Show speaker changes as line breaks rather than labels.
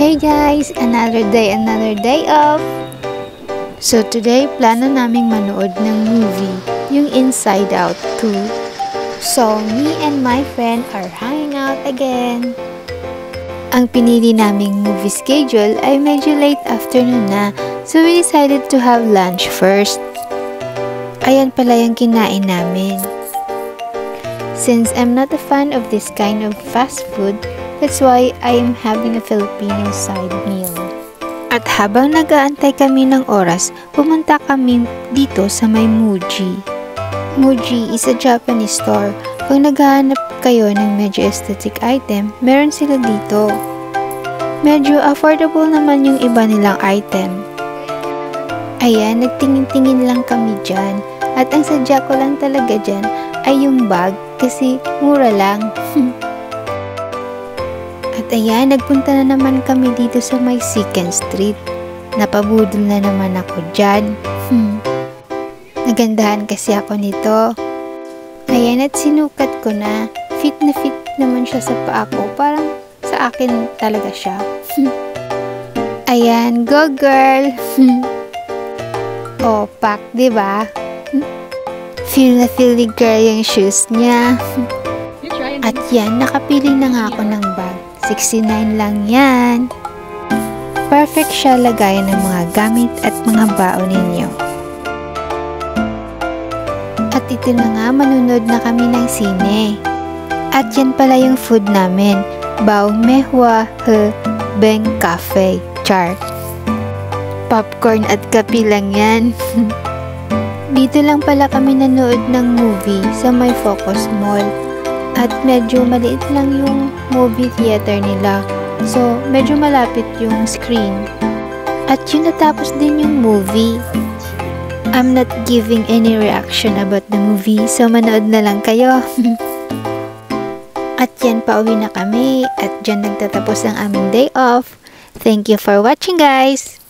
Hey guys! Another day off! So today, plano naming manood ng movie, yung Inside Out 2. So, me and my friend are hanging out again. Ang pinili naming movie schedule ay medyo late afternoon na, so we decided to have lunch first. Ayan pala yung kinain namin. Since I'm not a fan of this kind of fast food, that's why I am having a Filipino side meal. At habang nag-aantay kami ng oras, pumunta kami dito sa may Muji. Muji is a Japanese store. Kung naghahanap kayo ng medyo aesthetic item, meron sila dito. Medyo affordable naman yung iba nilang item. Ayan, nagtingin-tingin lang kami dyan. At ang sadya ko lang talaga dyan ay yung bag kasi mura lang. At ayan, nagpunta na naman kami dito sa may Second Street. Napabudol na naman ako dyan. Nagandahan kasi ako nito. Ayan, at sinukat ko na. Fit naman siya sa paa ko. Parang sa akin talaga siya. Ayan, go girl! Oh, pack, diba? Feel na feel ni girl yung shoes niya. At yan, nakapili na nga ako ng bag. 69 lang yan. Perfect siya lagayan ng mga gamit at mga baon ninyo. At ito na nga, manunod na kami ng sine. At yan pala yung food namin. Bao Mehwa He Beng Cafe. Char. Popcorn at kape lang yan. Dito lang pala kami nanood ng movie sa may Focus Mall. At medyo maliit lang yung movie theater nila. So, medyo malapit yung screen. At yun, natapos din yung movie. I'm not giving any reaction about the movie. So, manood na lang kayo. At yan, pauwi na kami. At dyan nagtatapos ang aming day off. Thank you for watching, guys!